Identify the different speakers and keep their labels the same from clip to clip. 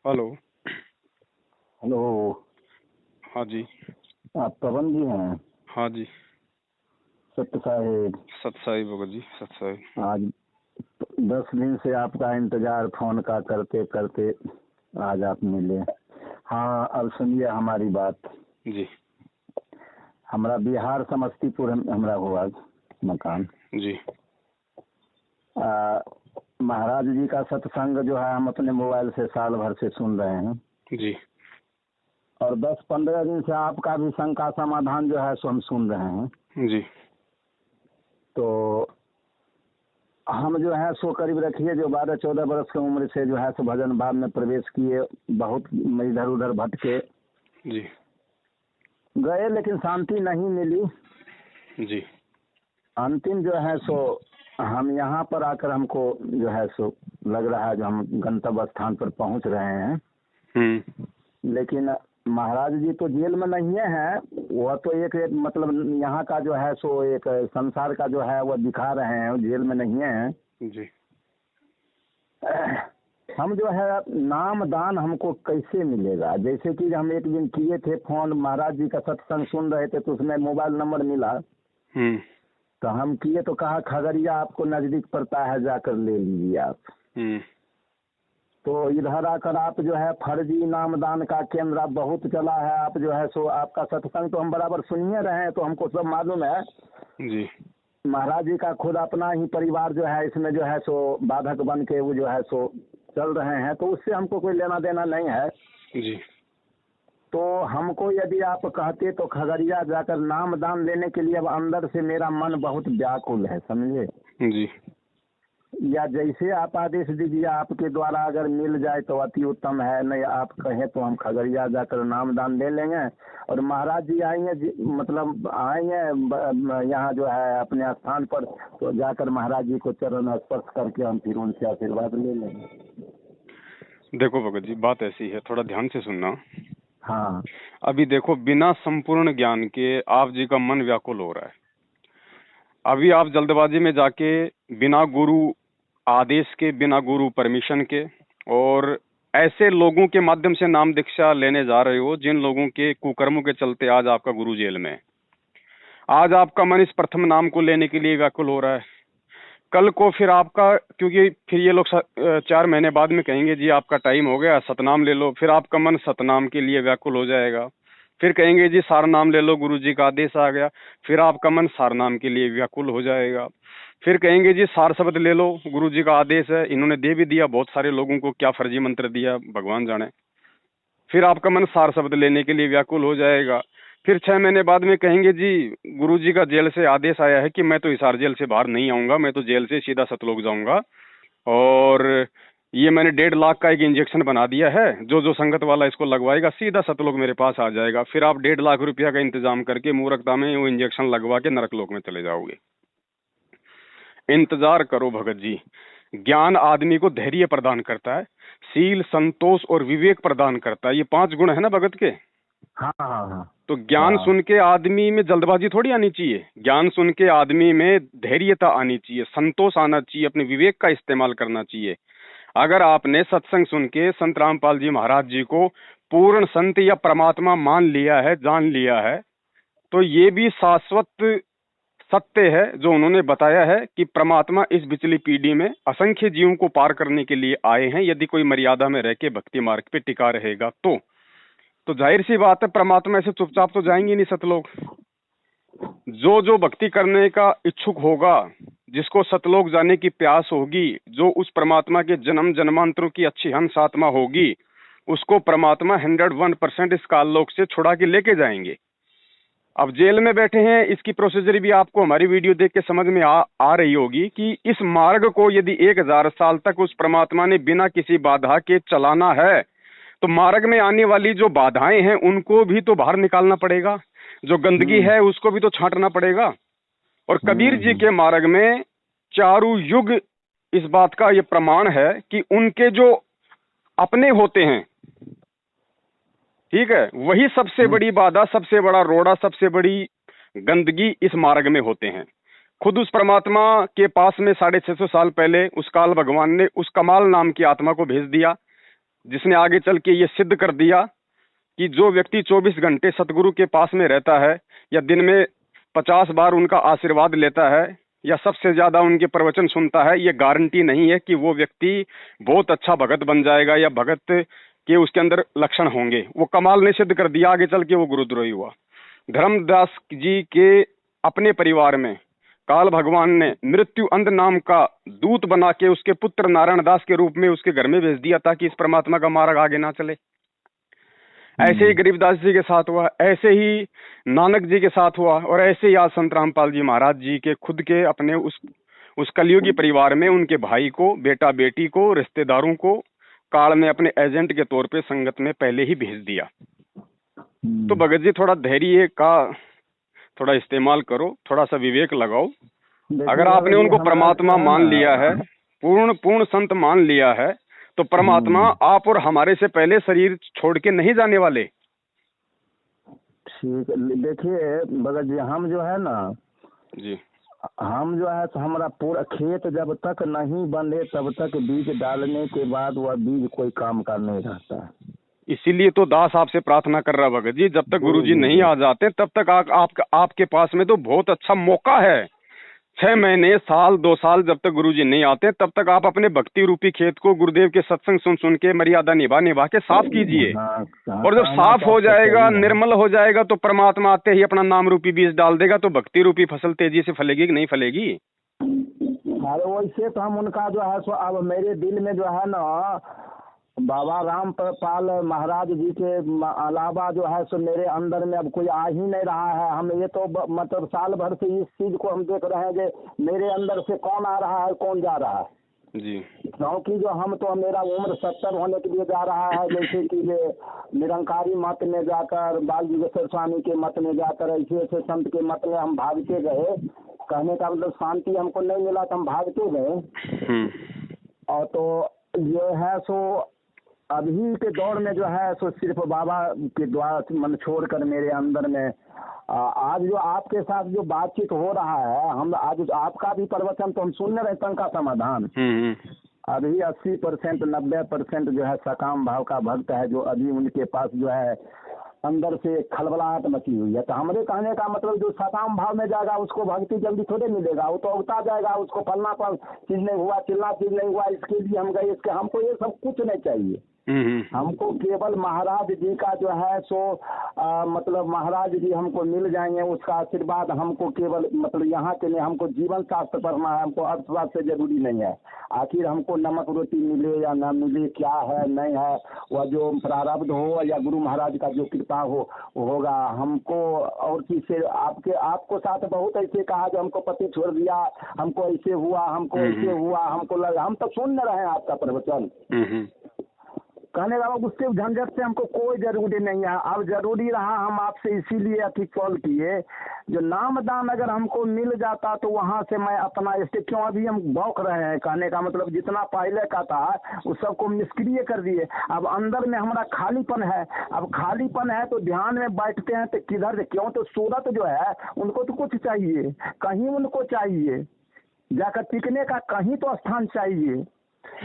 Speaker 1: Hello.
Speaker 2: Hello.
Speaker 1: हाँ जी।
Speaker 2: आप पवन जी हैं?
Speaker 1: हाँ जी।
Speaker 2: सत्य साहेब।
Speaker 1: सत साहिब भगत जी, सत साहिब।
Speaker 2: आज 10 दिन से आपका इंतजार फोन का करते करते आज आप मिले। हाँ, अब सुनिए हमारी बात।
Speaker 1: जी
Speaker 2: हमारा बिहार समस्तीपुर हमारा हुआ मकान।
Speaker 1: जी।
Speaker 2: महाराज जी का सत्संग जो है हम अपने मोबाइल से साल भर से सुन रहे हैं
Speaker 1: जी
Speaker 2: और 10-15 दिन से आपका भी शंका समाधान जो है सो हम सुन रहे हैं।
Speaker 1: जी।
Speaker 2: तो हम जो है सो करीब रखिए जो 12-14 बरस की उम्र से जो है सो भजन भाव में प्रवेश किए, बहुत इधर उधर भटके
Speaker 1: जी
Speaker 2: गए लेकिन शांति नहीं मिली।
Speaker 1: जी।
Speaker 2: अंतिम जो है सो हम यहाँ पर आकर हमको जो है सो लग रहा है जो हम गंतव्य स्थान पर पहुँच रहे हैं। लेकिन महाराज जी तो जेल में नहीं है, वह तो एक मतलब यहाँ का जो है सो एक संसार का जो है वह दिखा रहे हैं, जेल में नहीं है
Speaker 1: जी।
Speaker 2: हम जो है नाम दान हमको कैसे मिलेगा? जैसे कि हम एक दिन किए थे फोन, महाराज जी का सत्संग सुन रहे थे तो उसमें मोबाइल नंबर मिला तो हम किए तो कहा खगड़िया आपको नजदीक पड़ता है, जाकर ले लीजिए आप। तो इधर आकर आप जो है फर्जी नामदान का केंद्र आप बहुत चला है, आप जो है सो आपका सत्संग तो हम बराबर सुनिए रहे हैं तो हमको सब मालूम है
Speaker 1: जी।
Speaker 2: महाराज जी का खुद अपना ही परिवार जो है इसमें जो है सो बाधक बन के वो जो है सो चल रहे हैं, तो उससे हमको कोई लेना देना नहीं है
Speaker 1: जी।
Speaker 2: तो हमको यदि आप कहते तो खगड़िया जाकर नाम दान लेने के लिए अब अंदर से मेरा मन बहुत व्याकुल है, समझे
Speaker 1: जी।
Speaker 2: या जैसे आप आदेश दीजिए, आपके द्वारा अगर मिल जाए तो अति उत्तम है, नहीं आप कहें तो हम खगड़िया जाकर नाम दान ले लेंगे और महाराज जी आएंगे, मतलब आएंगे यहाँ जो है अपने स्थान पर, तो जाकर महाराज जी को चरण स्पर्श करके हम फिर उनसे आशीर्वाद ले लेंगे।
Speaker 1: देखो भगत जी, बात ऐसी है, थोड़ा ध्यान से सुनना।
Speaker 2: हाँ,
Speaker 1: अभी देखो, बिना संपूर्ण ज्ञान के आप जी का मन व्याकुल हो रहा है। अभी आप जल्दबाजी में जाके बिना गुरु आदेश के, बिना गुरु परमिशन के और ऐसे लोगों के माध्यम से नाम दीक्षा लेने जा रहे हो जिन लोगों के कुकर्मों के चलते आज आपका गुरु जेल में है। आज आपका मन इस प्रथम नाम को लेने के लिए व्याकुल हो रहा है। कल को फिर आपका, क्योंकि फिर ये लोग 4 महीने बाद में कहेंगे जी आपका टाइम हो गया, सतनाम ले लो, फिर आपका मन सतनाम के लिए व्याकुल हो जाएगा। फिर कहेंगे जी सारनाम ले लो, गुरु जी का आदेश आ गया, फिर आपका मन सारनाम के लिए व्याकुल हो जाएगा। फिर कहेंगे जी सार शब्द ले लो, गुरु जी का आदेश है, इन्होंने दे भी दिया बहुत सारे लोगों को, क्या फर्जी मंत्र दिया भगवान जाने। फिर आपका मन सार शब्द लेने के लिए व्याकुल हो जाएगा। फिर 6 महीने बाद में कहेंगे जी गुरु जी का जेल से आदेश आया है कि मैं तो हिसार जेल से बाहर नहीं आऊंगा, मैं तो जेल से सीधा सतलोक जाऊंगा और ये मैंने 1.5 लाख का एक इंजेक्शन बना दिया है, जो जो संगत वाला इसको लगवाएगा सीधा सतलोक मेरे पास आ जाएगा। फिर आप 1.5 लाख रुपया का इंतजाम करके मूर्खता में वो इंजेक्शन लगवा के नरकलोक में चले जाओगे। इंतजार करो भगत जी। ज्ञान आदमी को धैर्य प्रदान करता है, शील, संतोष और विवेक प्रदान करता है। ये 5 गुण है ना भगत के।
Speaker 2: हाँ हाँ हाँ।
Speaker 1: तो ज्ञान सुन के आदमी में जल्दबाजी थोड़ी आनी चाहिए, ज्ञान सुन के आदमी में धैर्यता आनी चाहिए, संतोष आना चाहिए, अपने विवेक का इस्तेमाल करना चाहिए। अगर आपने सत्संग सुन के संत रामपाल जी महाराज जी को पूर्ण संत या परमात्मा मान लिया है, जान लिया है, तो ये भी शाश्वत सत्य है जो उन्होंने बताया है कि परमात्मा इस पिछली पीढ़ी में असंख्य जीवों को पार करने के लिए आए हैं, यदि कोई मर्यादा में रह के भक्ति मार्ग पे टिका रहेगा तो जाहिर सी बात है परमात्मा ऐसे चुपचाप तो जाएंगे नहीं सतलोक। जो जो भक्ति करने का इच्छुक होगा, जिसको सतलोक जाने की प्यास होगी, जो उस परमात्मा के जन्म जन्मांतरों की अच्छी हंस आत्मा होगी, उसको परमात्मा 101% इस काललोक से छुड़ा के लेके जाएंगे। अब जेल में बैठे हैं, इसकी प्रोसीजर भी आपको हमारी वीडियो देख के समझ में आ रही होगी कि इस मार्ग को यदि 1000 साल तक उस परमात्मा ने बिना किसी बाधा के चलाना है तो मार्ग में आने वाली जो बाधाएं हैं उनको भी तो बाहर निकालना पड़ेगा, जो गंदगी है उसको भी तो छांटना पड़ेगा। और कबीर जी के मार्ग में चारों युग इस बात का ये प्रमाण है कि उनके जो अपने होते हैं, ठीक है, वही सबसे बड़ी बाधा, सबसे बड़ा रोड़ा, सबसे बड़ी गंदगी इस मार्ग में होते हैं। खुद उस परमात्मा के पास में 650 साल पहले उस काल भगवान ने उस कमाल नाम की आत्मा को भेज दिया, जिसने आगे चल के ये सिद्ध कर दिया कि जो व्यक्ति 24 घंटे सतगुरु के पास में रहता है या दिन में 50 बार उनका आशीर्वाद लेता है या सबसे ज्यादा उनके प्रवचन सुनता है, ये गारंटी नहीं है कि वो व्यक्ति बहुत अच्छा भगत बन जाएगा या भगत के उसके अंदर लक्षण होंगे। वो कमाल ने सिद्ध कर दिया, आगे चल के वो गुरुद्रोही हुआ। धर्मदास जी के अपने परिवार में काल भगवान ने मृत्यु अंध नाम का दूत बना के उसके पुत्र नारायण दास के रूप में उसके घर में भेज दिया ताकि इस परमात्मा का मार्ग आगे ना चले। ऐसे ही गरीबदास जी के साथ हुआ, ऐसे ही नानक जी के साथ हुआ, और ऐसे ही आज संत रामपाल जी महाराज जी के खुद के अपने उस कलयुगी परिवार में उनके भाई को, बेटा बेटी को, रिश्तेदारों को काल ने अपने एजेंट के तौर पे संगत में पहले ही भेज दिया। तो भगत जी थोड़ा धैर्य का थोड़ा इस्तेमाल करो, थोड़ा सा विवेक लगाओ। अगर आपने उनको परमात्मा मान लिया है, पूर्ण संत मान लिया है, तो परमात्मा आप और हमारे से पहले शरीर छोड़ के नहीं जाने वाले।
Speaker 2: ठीक, देखिए भगत जी, हम जो है ना
Speaker 1: जी,
Speaker 2: हम जो है तो हमारा पूरा खेत जब तक नहीं बने तब तक बीज डालने के बाद वह बीज कोई काम का नहीं रहता है।
Speaker 1: इसीलिए तो दास आपसे प्रार्थना कर रहा भगत जी, जब तक गुरुजी नहीं आ जाते तब तक आपके पास में तो बहुत अच्छा मौका है। 6 महीने, साल, 2 साल जब तक गुरुजी नहीं आते तब तक आप अपने भक्ति रूपी खेत को गुरुदेव के सत्संग सुन सुन के मर्यादा निभा के साफ कीजिए। और जब साफ हो जाएगा, निर्मल हो जाएगा, तो परमात्मा आते ही अपना नाम रूपी बीज डाल देगा, तो भक्ति रूपी फसल तेजी से फलेगी कि नहीं फलेगी?
Speaker 2: अरे वैसे तो हम उनका जो है सो अब मेरे दिल में जो है ना बाबा रामपाल महाराज जी के अलावा जो है सो मेरे अंदर में अब कोई आ ही नहीं रहा है। हम ये तो मतलब साल भर से इस चीज को हम देख रहे हैं कि मेरे अंदर से कौन आ रहा है, कौन जा रहा है
Speaker 1: जी।
Speaker 2: क्योंकि जो हम तो मेरा उम्र 70 होने के लिए जा रहा है, जैसे कि निरंकारी मत में जाकर, बाल योगेश्वर स्वामी के मत में जाकर, ऐसे ऐसे संत के मत में हम भागते गए। कहने का मतलब शांति हमको नहीं मिला तो हम भागते गए। और तो ये है सो अभी के दौर में जो है सो सिर्फ बाबा के द्वारा मन छोड़कर मेरे अंदर में आज जो आपके साथ जो बातचीत हो रहा है, हम आज आपका भी प्रवचन तो हम सुन रहे हैं का समाधान। अभी 80% 90% जो है सकाम भाव का भक्त है, जो अभी उनके पास जो है अंदर से खलबलाहट मची हुई है। तो हमारे कहने का मतलब जो सकाम भाव में जाएगा उसको भक्ति जल्दी थोड़े मिलेगा, वो तो उगता जाएगा। उसको फलना पर चीज नहीं हुआ, चिल्ला चीज नहीं हुआ, इसके लिए हम गए, इसके हमको ये सब कुछ नहीं चाहिए। हमको केवल महाराज जी का जो है सो मतलब महाराज जी हमको मिल जाएंगे, उसका आशीर्वाद हमको केवल मतलब यहाँ के लिए हमको जीवन शास्त्र पढ़ना है, हमको अर्थशास्त्र से जरूरी नहीं है। आखिर हमको नमक रोटी मिले या ना मिले, क्या है नहीं है, वह जो प्रारब्ध हो या गुरु महाराज का जो कृपा हो होगा। हमको और चीज से आपको साथ बहुत ऐसे कहा जो हमको पति छोड़ दिया, हमको ऐसे हुआ, हमको ऐसे हुआ, हमको लगा, हम तो सुन रहे हैं आपका प्रवचन। कहने लगा उसके झंझट से हमको कोई जरूरी नहीं है। अब जरूरी रहा हम आपसे इसीलिए अति कॉल किए, जो नामदान अगर हमको मिल जाता तो वहाँ से मैं अपना इससे क्यों अभी हम बौख रहे हैं। कहने का मतलब जितना पहले का था उस सबको निष्क्रिय कर दिए। अब अंदर में हमारा खालीपन है, अब खालीपन है तो ध्यान में बैठते हैं तो किधर क्यों, तो सूरत जो है उनको तो कुछ चाहिए, कहीं उनको चाहिए जाकर टिकने का, कहीं तो स्थान चाहिए।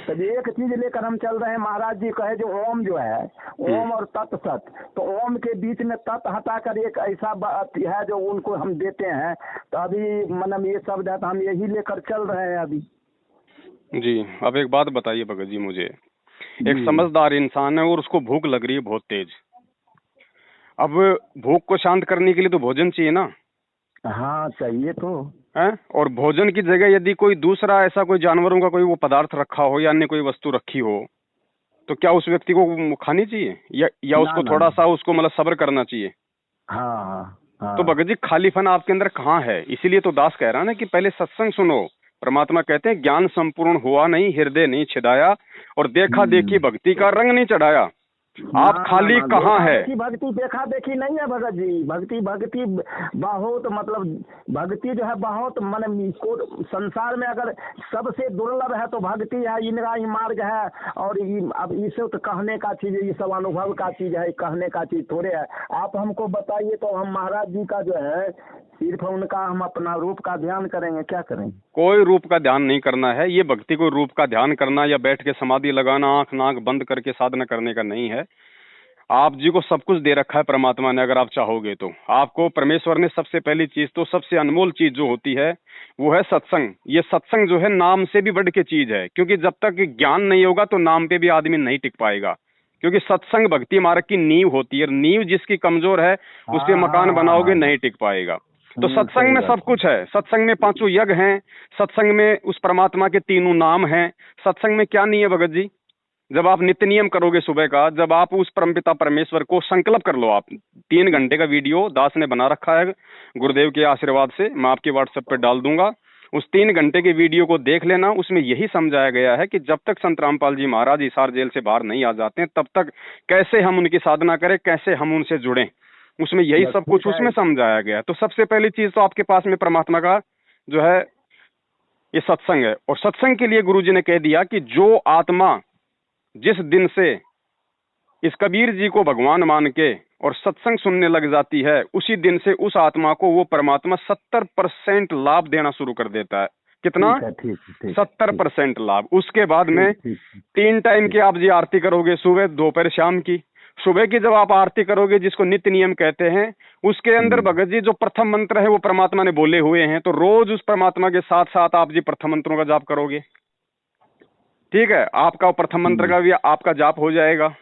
Speaker 2: तब एक चीज लेकर हम चल रहे हैं। महाराज जी कहे जो ओम जो है, ओम और तत् सत, तो ओम के बीच में तत् हटाकर एक ऐसा बात है जो उनको हम देते हैं। तो अभी मतलब ये शब्द है तो हम यही लेकर चल रहे हैं अभी।
Speaker 1: जी, अब एक बात बताइए भगत जी मुझे, एक समझदार इंसान है और उसको भूख लग रही है बहुत तेज। अब भूख को शांत करने के लिए तो भोजन चाहिए ना?
Speaker 2: हाँ चाहिए तो
Speaker 1: है। और भोजन की जगह यदि कोई दूसरा ऐसा कोई जानवरों का कोई वो पदार्थ रखा हो या अन्य कोई वस्तु रखी हो, तो क्या उस व्यक्ति को खानी चाहिए या उसको थोड़ा सा उसको मतलब सब्र करना चाहिए?
Speaker 2: हाँ।
Speaker 1: तो भगत जी खालीपन आपके अंदर कहाँ है? इसीलिए तो दास कह रहा है ना कि पहले सत्संग सुनो। परमात्मा कहते हैं ज्ञान संपूर्ण हुआ नहीं, हृदय नहीं छिदाया, और देखा देखी भक्ति का रंग नहीं चढ़ाया। आप खाली कहाँ है?
Speaker 2: भक्ति देखा देखी नहीं है भगत जी। भक्ति बहुत मतलब भक्ति जो है बहुत मन इसको संसार में अगर सबसे दुर्लभ है तो भक्ति है, इनका ही मार्ग है। और अब इसे तो कहने का चीज है, ये सब अनुभव का चीज है, कहने का चीज थोड़े है। आप हमको बताइए तो हम महाराज जी का जो है सिर्फ उनका हम अपना रूप का ध्यान करेंगे, क्या करेंगे?
Speaker 1: कोई रूप का ध्यान नहीं करना है। ये भक्ति कोई रूप का ध्यान करना या बैठ के समाधि लगाना, आंख नाक बंद करके साधना करने का नहीं है। आप जी को सब कुछ दे रखा है परमात्मा ने, अगर आप चाहोगे तो। आपको परमेश्वर ने सबसे पहली चीज, तो सबसे अनमोल चीज जो होती है वो है सत्संग। ये सत्संग जो है नाम से भी बढ़ के चीज है, क्योंकि जब तक ज्ञान नहीं होगा तो नाम पे भी आदमी नहीं टिक पाएगा। क्योंकि सत्संग भक्ति मार्ग की नींव होती है, नींव जिसकी कमजोर है उस पे मकान बनाओगे नहीं टिक पाएगा। तो सत्संग में सब कुछ है। सत्संग में 5 यज्ञ हैं, सत्संग में उस परमात्मा के 3 नाम हैं। सत्संग में क्या नहीं है भगत जी? जब आप नित्य नियम करोगे सुबह का, जब आप उस परमपिता परमेश्वर को संकल्प कर लो, आप 3 घंटे का वीडियो दास ने बना रखा है गुरुदेव के आशीर्वाद से, मैं आपके व्हाट्सएप पे डाल दूंगा। उस 3 घंटे के वीडियो को देख लेना। उसमें यही समझाया गया है कि जब तक संत रामपाल जी महाराज हिसार जेल से बाहर नहीं आ जाते हैं तब तक कैसे हम उनकी साधना करें, कैसे हम उनसे जुड़ें। उसमें यही सब कुछ उसमें समझाया गया है। तो सबसे पहली चीज तो आपके पास में परमात्मा का जो है ये सत्संग है। और सत्संग के लिए गुरु जी ने कह दिया कि जो आत्मा जिस दिन से इस कबीर जी को भगवान मान के और सत्संग सुनने लग जाती है, उसी दिन से उस आत्मा को वो परमात्मा 70% लाभ देना शुरू कर देता है। कितना? 70% लाभ। उसके बाद में 3 टाइम की आप जी आरती करोगे, सुबह दोपहर शाम की। सुबह की जब आप आरती करोगे, जिसको नित्य नियम कहते हैं, उसके अंदर भगत जी जो प्रथम मंत्र है वो परमात्मा ने बोले हुए हैं, तो रोज उस परमात्मा के साथ साथ आप जी प्रथम मंत्रों का जाप करोगे। ठीक है, आपका प्रथम मंत्र का भी आपका जाप हो जाएगा।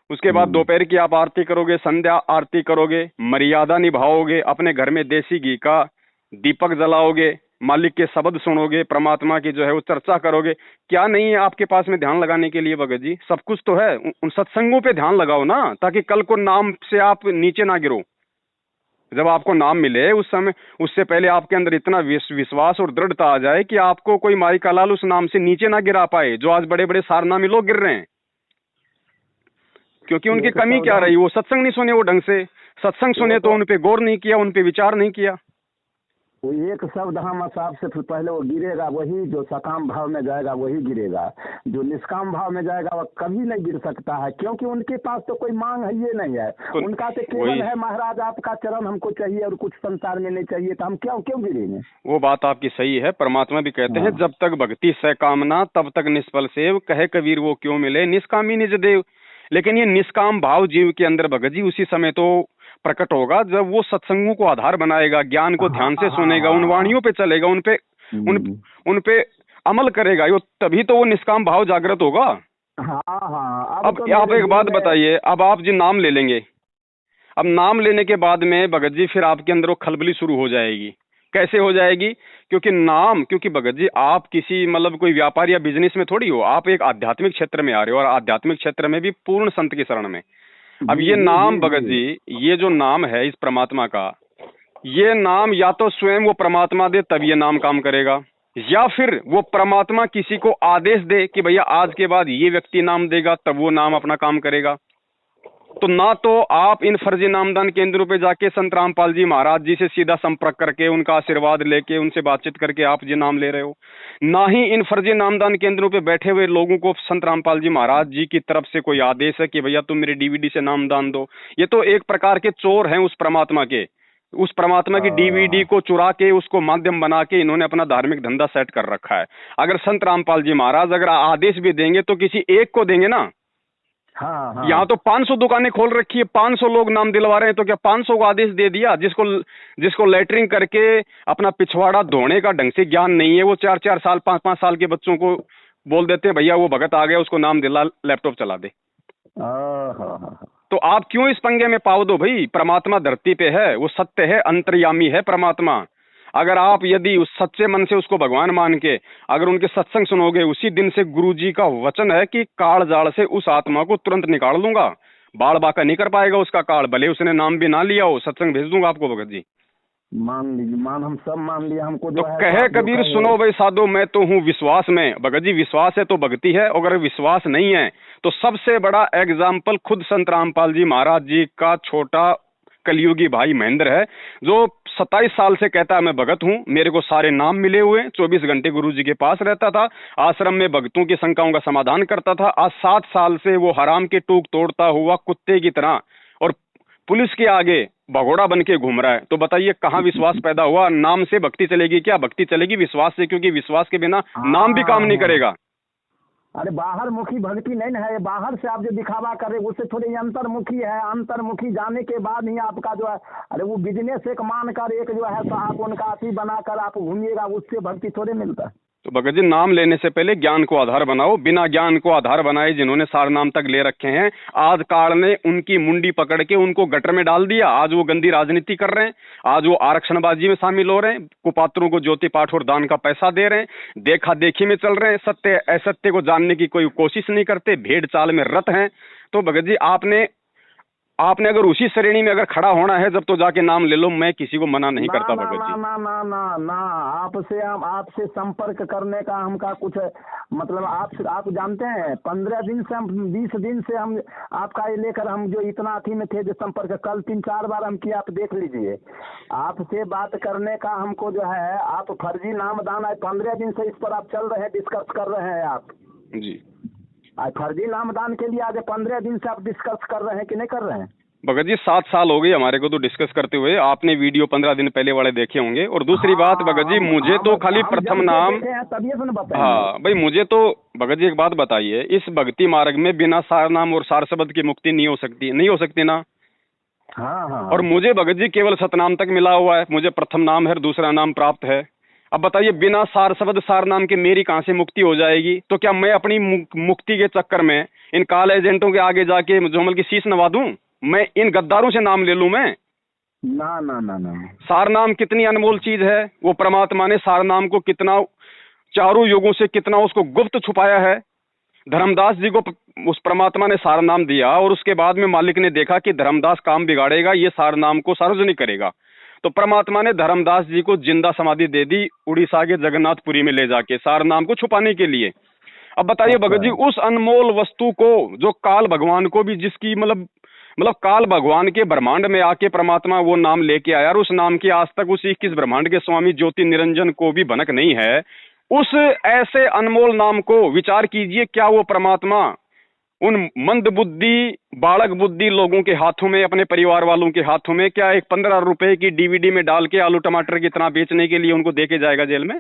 Speaker 1: उसके बाद दोपहर की आप आरती करोगे, संध्या आरती करोगे, मर्यादा निभाओगे, अपने घर में देसी घी का दीपक जलाओगे, मालिक के शब्द सुनोगे, परमात्मा की जो है वो चर्चा करोगे। क्या नहीं है आपके पास में ध्यान लगाने के लिए भगत जी? सब कुछ तो है। उन सत्संगों पे ध्यान लगाओ ना, ताकि कल को नाम से आप नीचे ना गिरो। जब आपको नाम मिले उस समय, उससे पहले आपके अंदर इतना विश्वास और दृढ़ता आ जाए कि आपको कोई माई का लाल उस नाम से नीचे ना गिरा पाए, जो आज बड़े बड़े सारनामी लोग गिर रहे हैं। क्योंकि उनकी कमी क्या रही? वो सत्संग नहीं सुने, वो ढंग से सत्संग सुने तो उन पे गौर नहीं किया, उन पे विचार नहीं किया।
Speaker 2: वो एक शब्द हम हिसाब से फिर पहले वो गिरेगा, वही जो सकाम भाव में जाएगा वही गिरेगा। जो निष्काम भाव में जाएगा वह कभी नहीं गिर सकता है, क्योंकि उनके पास तो कोई मांग है ये नहीं है। तो उनका तो केवल है महाराज आपका चरण हमको चाहिए और कुछ संसार में नहीं चाहिए, तो हम क्यों गिरेंगे? वो
Speaker 1: बात आपकी सही है। परमात्मा भी कहते हैं जब तक भक्ति सकामना तब तक निष्फल सेव, कहे कबीर वो क्यों मिले निष्कामी निज देव। लेकिन ये निष्काम भाव जीव के अंदर भगत जी उसी समय तो प्रकट होगा जब वो सत्संगों को आधार बनाएगा, ज्ञान को ध्यान से सुनेगा, उन वाणियों पे चलेगा, उन पे अमल करेगा, वो तभी तो वो निष्काम भाव जागृत होगा। अब आप एक बात बताइए, अब आप जी नाम ले लेंगे, अब नाम लेने के बाद में भगत जी फिर आपके अंदर वो खलबली शुरू हो जाएगी। कैसे हो जाएगी? क्योंकि भगत जी आप किसी मतलब कोई व्यापार या बिजनेस में थोड़ी हो, आप एक आध्यात्मिक क्षेत्र में आ रहे हो, और आध्यात्मिक क्षेत्र में भी पूर्ण संत की शरण में। अब ये नाम भगत जी, ये जो नाम है इस परमात्मा का, ये नाम या तो स्वयं वो परमात्मा दे तब ये नाम काम करेगा, या फिर वो परमात्मा किसी को आदेश दे कि भैया आज के बाद ये व्यक्ति नाम देगा, तब वो नाम अपना काम करेगा। तो ना तो आप इन फर्जी नामदान केंद्रों पे जाके संत रामपाल जी महाराज जी से सीधा संपर्क करके उनका आशीर्वाद लेके उनसे बातचीत करके आप जी नाम ले रहे हो, ना ही इन फर्जी नामदान केंद्रों पे बैठे हुए लोगों को संत रामपाल जी महाराज जी की तरफ से कोई आदेश है कि भैया तुम मेरे डीवीडी से नामदान दो। ये तो एक प्रकार के चोर हैं उस परमात्मा के। उस परमात्मा की डीवीडी को चुरा के उसको माध्यम बना के इन्होंने अपना धार्मिक धंधा सेट कर रखा है। अगर संत रामपाल जी महाराज अगर आदेश भी देंगे तो किसी एक को देंगे ना। यहाँ तो 500 दुकानें खोल रखी है, 500 लोग नाम दिलवा रहे हैं, तो क्या 500 को आदेश दे दिया? जिसको लेटरिंग करके अपना पिछवाड़ा धोने का ढंग से ज्ञान नहीं है, वो 4-4 साल 5-5 साल के बच्चों को बोल देते हैं भैया वो भगत आ गया उसको नाम दिला, लैपटॉप चला दे। तो आप क्यों इस पंगे में पाव दो भाई? परमात्मा धरती पे है, वो सत्य है, अंतर्यामी है परमात्मा। अगर आप यदि उस सच्चे मन से उसको भगवान मान के अगर उनके सत्संग सुनोगे, उसी दिन से गुरु जी का वचन है कि काल जाल से उस आत्मा को तुरंत निकाल दूंगा, बाल बाका नहीं कर पाएगा उसका काल, भले उसने नाम भी ना लिया हो, सत्संग भेज दूंगा आपको भगत जी।
Speaker 2: मान लीजिए, हम सब मान लिया, हमको
Speaker 1: तो कहे कबीर सुनो भाई साधो मैं तो हूँ विश्वास में। भगत जी विश्वास है तो भक्ति है, अगर विश्वास नहीं है तो सबसे बड़ा एग्जाम्पल खुद संत रामपाल जी महाराज जी का छोटा कलयुगी भाई महेंद्र है, जो 27 साल से कहता है मैं भगत हूँ, मेरे को सारे नाम मिले हुए, 24 घंटे गुरु जी के पास रहता था, आश्रम में भक्तों की शंकाओं का समाधान करता था। आज 7 साल से वो हराम के टूक तोड़ता हुआ कुत्ते की तरह और पुलिस के आगे भगोड़ा बन के घूम रहा है, तो बताइए कहाँ विश्वास पैदा हुआ? नाम से भक्ति चलेगी क्या? भक्ति चलेगी विश्वास से, क्योंकि विश्वास के बिना नाम भी काम नहीं करेगा।
Speaker 2: अरे बाहर मुखी भक्ति नहीं ना है, बाहर से आप जो दिखावा कर रहे उससे थोड़ी अंतर्मुखी है। अंतर्मुखी जाने के बाद ही आपका जो है, अरे वो बिजनेस एक मानकर एक जो है तो आप उनका अति बनाकर आप घूमिएगा, उससे भक्ति थोड़े मिलता है।
Speaker 1: तो भगत जी नाम लेने से पहले ज्ञान को आधार बनाओ। बिना ज्ञान को आधार बनाए जिन्होंने सार नाम तक ले रखे हैं, आज काल ने उनकी मुंडी पकड़ के उनको गटर में डाल दिया। आज वो गंदी राजनीति कर रहे हैं, आज वो आरक्षणबाजी में शामिल हो रहे हैं, कुपात्रों को ज्योति पाठ और दान का पैसा दे रहे हैं, देखा देखी में चल रहे हैं, सत्य असत्य को जानने की कोई कोशिश नहीं करते, भेड़ चाल में रत हैं। तो भगत जी आपने अगर उसी श्रेणी में अगर खड़ा होना है जब, तो जाके नाम ले लो, मैं किसी को मना नहीं करता भगत जी।
Speaker 2: ना ना ना ना ना, आपसे संपर्क करने का हमका कुछ मतलब आप जानते हैं 15 दिन से हम 20 दिन से हम आपका ये लेकर हम जो इतना अथी में थे जो संपर्क, कल 3-4 बार हम किया, आप देख लीजिए। आपसे बात करने का हमको जो है, आप फर्जी नाम दान है 15 दिन से इस पर आप चल रहे हैं, डिस्कस कर रहे हैं आप
Speaker 1: जी।
Speaker 2: फर्जी नामदान के लिए आज 15 दिन से आप डिस्कस कर रहे हैं कि नहीं कर रहे हैं?
Speaker 1: भगत जी 7 साल हो गए हमारे को तो डिस्कस करते हुए। आपने वीडियो 15 दिन पहले वाले देखे होंगे। और दूसरी बात भगत जी, मुझे तो खाली प्रथम नाम, हाँ भाई, मुझे तो भगत जी एक बात बताइए, इस भक्ति मार्ग में बिना सार नाम और सार शब्द की मुक्ति नहीं हो सकती ना?
Speaker 2: हाँ।
Speaker 1: और मुझे भगत जी केवल सतनाम तक मिला हुआ है, मुझे प्रथम नाम है, दूसरा नाम प्राप्त है। अब बताइए बिना सार शब्द सार नाम के मेरी कहाँ से मुक्ति हो जाएगी? तो क्या मैं अपनी मुक्ति के चक्कर में इन काल एजेंटों के आगे जाके जोमल की शीश नवा दूं? मैं इन गद्दारों से नाम ले लूं मैं?
Speaker 2: ना ना ना ना।
Speaker 1: सार नाम कितनी अनमोल चीज है। वो परमात्मा ने सार नाम को कितना, चारों युगों से कितना उसको गुप्त छुपाया है। धर्मदास जी को उस परमात्मा ने सार नाम दिया और उसके बाद में मालिक ने देखा कि धर्मदास काम बिगाड़ेगा, ये सार नाम को सार्वजनिक करेगा, तो परमात्मा ने धर्मदास जी को जिंदा समाधि दे दी उड़ीसा के जगन्नाथपुरी में ले जाके, सार नाम को छुपाने के लिए। अब बताइए भगत जी, उस अनमोल वस्तु को जो काल भगवान को भी, जिसकी मतलब काल भगवान के ब्रह्मांड में आके परमात्मा वो नाम लेके आया, और उस नाम की आज तक उस 21 ब्रह्मांड के स्वामी ज्योति निरंजन को भी भनक नहीं है, उस ऐसे अनमोल नाम को विचार कीजिए, क्या वो परमात्मा उन मंद बुद्धि, बालक बुद्धि लोगों के हाथों में, अपने परिवार वालों के हाथों में, क्या एक 15 रुपए की डीवीडी में डाल के आलू टमाटर की तरह बेचने के लिए उनको देके जाएगा जेल में?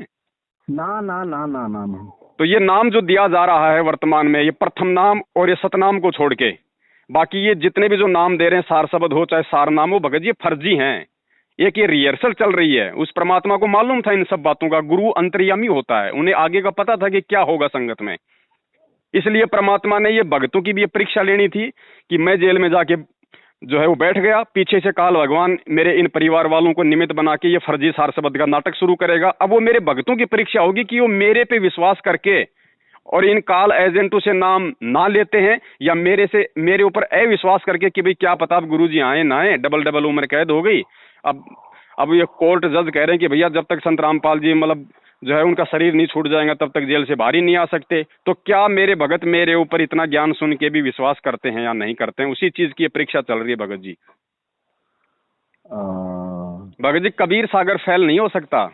Speaker 2: ना ना ना ना ना ना।
Speaker 1: तो ये नाम जो दिया जा रहा है वर्तमान में, ये प्रथम नाम और ये सतनाम को छोड़ के बाकी ये जितने भी जो नाम दे रहे हैं, सार शब्द हो चाहे सार नाम हो, भगत जी फर्जी हैं। एक ये रिहर्सल चल रही है। उस परमात्मा को मालूम था इन सब बातों का, गुरु अंतर्यामी होता है, उन्हें आगे का पता था कि क्या होगा संगत में। इसलिए परमात्मा ने ये भक्तों की भी ये परीक्षा लेनी थी कि मैं जेल में जाके जो है वो बैठ गया, पीछे से काल भगवान मेरे इन परिवार वालों को निमित्त बना के ये फर्जी सार शब्द का नाटक शुरू करेगा। अब वो मेरे भक्तों की परीक्षा होगी कि वो मेरे पे विश्वास करके और इन काल एजेंटों से नाम ना लेते हैं, या मेरे ऊपर अविश्वास करके कि भाई क्या पता अब गुरुजी आए ना आए, डबल उम्र कैद हो गई। अब ये कोर्ट जज कह रहे हैं कि भैया जब तक संत रामपाल जी मतलब जो है उनका शरीर नहीं छूट जाएगा तब तक जेल से बाहर ही नहीं आ सकते। तो क्या मेरे भगत मेरे ऊपर इतना ज्ञान सुन के भी विश्वास करते हैं या नहीं करते हैं? उसी चीज की परीक्षा चल रही है भगत जी। भगत जी कबीर सागर फैल नहीं हो सकता,